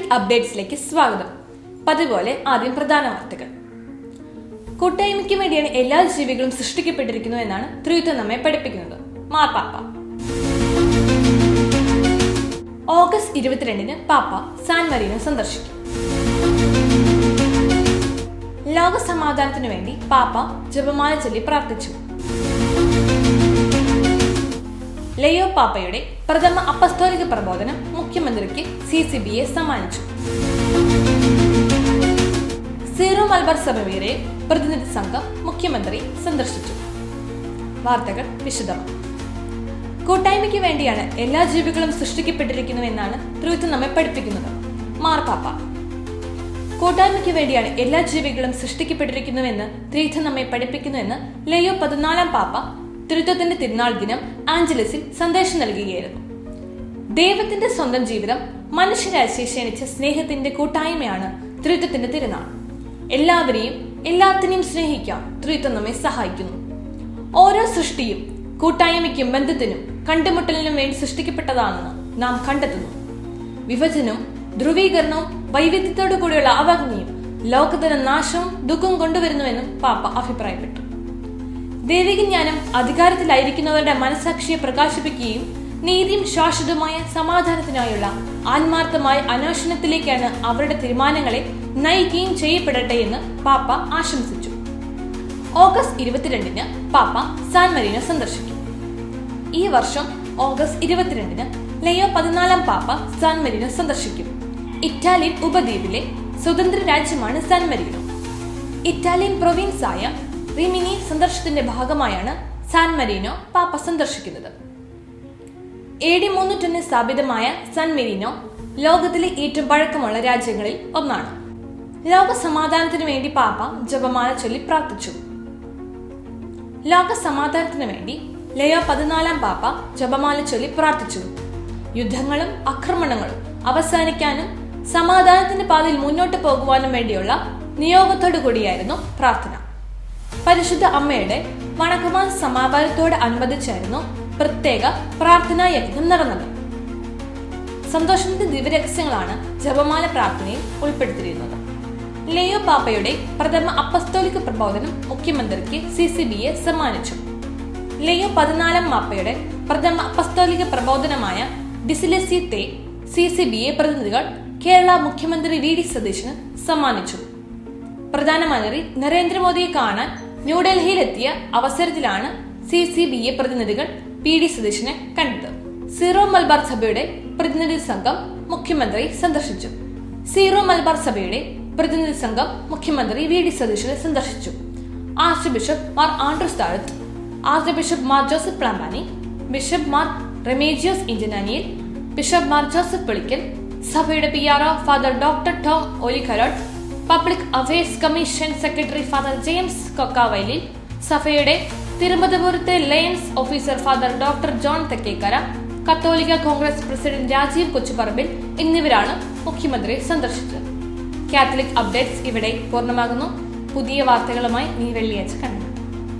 Catholic അപ്ഡേറ്റ്സിലേക്ക് സ്വാഗതം. പതിപോലെ ആദ്യം പ്രധാന വാർത്തകൾ. കൂട്ടായ്മയ്ക്ക് വേണ്ടിയാണ് എല്ലാ ജീവികളും സൃഷ്ടിക്കപ്പെട്ടിരിക്കുന്നു എന്നാണ് ത്രിത്വം നമ്മെ പഠിപ്പിക്കുന്നത്. മാർപ്പാപ്പ. ഓഗസ്റ്റ് 22 പാപ്പ സാൻ മരീനോ സന്ദർശിക്കും. ലോക സമാധാനത്തിനു വേണ്ടി പാപ്പ ജപമാല ചൊല്ലി പ്രാർത്ഥിച്ചു. ലയോ പാപ്പയുടെ പ്രഥമ അപ്പസ്തോലിക പ്രബോധനം മുഖ്യമന്ത്രിക്ക് CCBA സമ്മാനിച്ചു. സീറോ മലബാർ സഭയുടെ പ്രതിനിധി സംഘം മുഖ്യമന്ത്രി സന്ദർശിച്ചു. വാർത്തകൾ വിശദമായി. കൂട്ടായ്മയ്ക്ക് വേണ്ടിയാണ് എല്ലാ ജീവികളും സൃഷ്ടിക്കപ്പെട്ടിരിക്കുന്നു എന്നാണ് ത്രിത്വം നമ്മെ പഠിപ്പിക്കുന്നത്. മാർപ്പാപ്പ. കൂട്ടായ്മയ്ക്ക് വേണ്ടിയാണ് എല്ലാ ജീവികളും സൃഷ്ടിക്കപ്പെട്ടിരിക്കുന്നുവെന്ന് ത്രിത്വം നമ്മെ പഠിപ്പിക്കുന്നുവെന്ന് ലയോ 14 പാപ്പ ത്രിത്വത്തിന്റെ തിരുനാൾ ദിനം ആഞ്ചലസിൽ സന്ദേശം നൽകുകയായിരുന്നു. ദൈവത്തിന്റെ സ്വന്തം ജീവിതം മനുഷ്യരാശിയെ ക്ഷണിച്ച സ്നേഹത്തിന്റെ കൂട്ടായ്മയാണ് ത്രിത്വത്തിന്റെ തിരുനാൾ. എല്ലാവരെയും എല്ലാത്തിനെയും സ്നേഹിക്കാൻ ത്രിത്വം നമ്മെ സഹായിക്കുന്നു. ഓരോ സൃഷ്ടിയും കൂട്ടായ്മയ്ക്കും ബന്ധത്തിനും കണ്ടുമുട്ടലിനും വേണ്ടി സൃഷ്ടിക്കപ്പെട്ടതാണെന്ന് നാം കണ്ടെത്തുന്നു. വിഭജനവും ധ്രുവീകരണവും വൈവിധ്യത്തോടു കൂടിയുള്ള അവജ്ഞയും ലോകത്തിന് നാശവും ദുഃഖവും കൊണ്ടുവരുന്നുവെന്നും പാപ്പ അഭിപ്രായപ്പെട്ടു. ദൈവിക ജ്ഞാനം അധികാരത്തിലായിരിക്കുന്നവരുടെ മനസാക്ഷിയെ പ്രകാശിപ്പിക്കുകയും നീതിയും ശാശ്വതമായ സമാധാനത്തിനായുള്ള ആത്മാർത്ഥമായ അന്വേഷണത്തിലേക്കാണ് അവരുടെ തീരുമാനങ്ങളെ നയിക്കുകയും ചെയ്യപ്പെടട്ടെ എന്ന് പാപ്പ ആശംസിച്ചു. ഓഗസ്റ്റ് 22 പാപ്പ സാൻ മരീനോ സന്ദർശിക്കും. ഈ വർഷം ഓഗസ്റ്റ് 22 ലയോ 14 പാപ്പ സാൻ മരീനോ സന്ദർശിക്കും. ഇറ്റാലിയൻ ഉപദ്വീപിലെ സ്വതന്ത്ര രാജ്യമാണ് സാൻ മരീനോ. ഇറ്റാലിയൻ പ്രൊവിൻസായ റിമിനി സന്ദർശനത്തിന്റെ ഭാഗമായാണ് സാൻ മരീനോ പാപ്പ സന്ദർശിക്കുന്നത്. AD 301 സ്ഥാപിതമായ സാൻ മരീനോ ലോകത്തിലെ ഏറ്റവും പഴക്കമുള്ള രാജ്യങ്ങളിൽ ഒന്നാണ്. ലോക സമാധാനത്തിനു വേണ്ടി പാപ്പ ജപമാല ചൊല്ലി പ്രാർത്ഥിച്ചു. ലോക സമാധാനത്തിനു വേണ്ടി ലയോ 14 പാപ്പ ജപമാല ചൊല്ലി പ്രാർത്ഥിച്ചു. യുദ്ധങ്ങളും ആക്രമണങ്ങളും അവസാനിക്കാനും സമാധാനത്തിന്റെ പാതയിൽ മുന്നോട്ട് പോകുവാനും വേണ്ടിയുള്ള നിയോഗത്തോടു കൂടിയായിരുന്നു പ്രാർത്ഥന. പരിശുദ്ധ അമ്മയുടെ വണക്കമാസ സമാപനത്തോട് അനുബന്ധിച്ചായിരുന്നു പ്രത്യേക പ്രാർത്ഥനാ യജ്ഞം നടന്നത്. സന്തോഷത്തിന്റെ ദിവ്യരഹസ്യങ്ങളാണ് ജപമാല പ്രാർത്ഥനയിൽ ഉൾപ്പെടുത്തിയിരുന്നത്. ലയോ പാപ്പയുടെ പ്രഥമ അപ്പസ്തോലിക പ്രബോധനം മുഖ്യമന്ത്രിക്ക് CCBA സമ്മാനിച്ചു. ലയോ 14 പാപ്പയുടെ പ്രഥമ അപ്പസ്തോലിക പ്രബോധനമായ ബിസിലസി തേ CCBA പ്രതിനിധികൾ കേരള മുഖ്യമന്ത്രി VD സതീശന് സമ്മാനിച്ചു. പ്രധാനമന്ത്രി നരേന്ദ്രമോദിയെ കാണാൻ ന്യൂഡൽഹിയിലെത്തിയ അവസരത്തിലാണ് CCBA പ്രതിനിധികൾ VD സതീശനെ കണ്ടത്. സീറോ മലബാർ സഭയുടെ പ്രതിനിധി സംഘം മുഖ്യമന്ത്രി സന്ദർശിച്ചു. സീറോ മലബാർ സഭയുടെ പ്രതിനിധി സംഘം മുഖ്യമന്ത്രി VD സതീശനെ സന്ദർശിച്ചു. Archbishop Mar Andrews Thazhath, archbishop Mar Joseph Pamplany, bishop Mar Remigiose Inchananiyil, bishop Mar Joseph Pulikkal, സഭയുടെ PRO father doctor Tom Olikkarottu, public affairs commission secretary father James Kokkavayalil, സഭയുടെ തിരുവനന്തപുരത്തെ ലയൻസ് officer father doctor John Thekkekara, കത്തോലിക്ക കോൺഗ്രസ് പ്രസിഡന്റ് രാജീവ് കൊച്ചുപറമ്പിൽ എന്നിവരാണ് മുഖ്യമന്ത്രിയെ സന്ദർശിച്ചത്. കാത്തലിക് അപ്ഡേറ്റ്സ് ഇവിടെ പൂർണ്ണമാകുന്നു. പുതിയ വാർത്തകളുമായി നീ വെള്ളിയാഴ്ച കണ്ടു.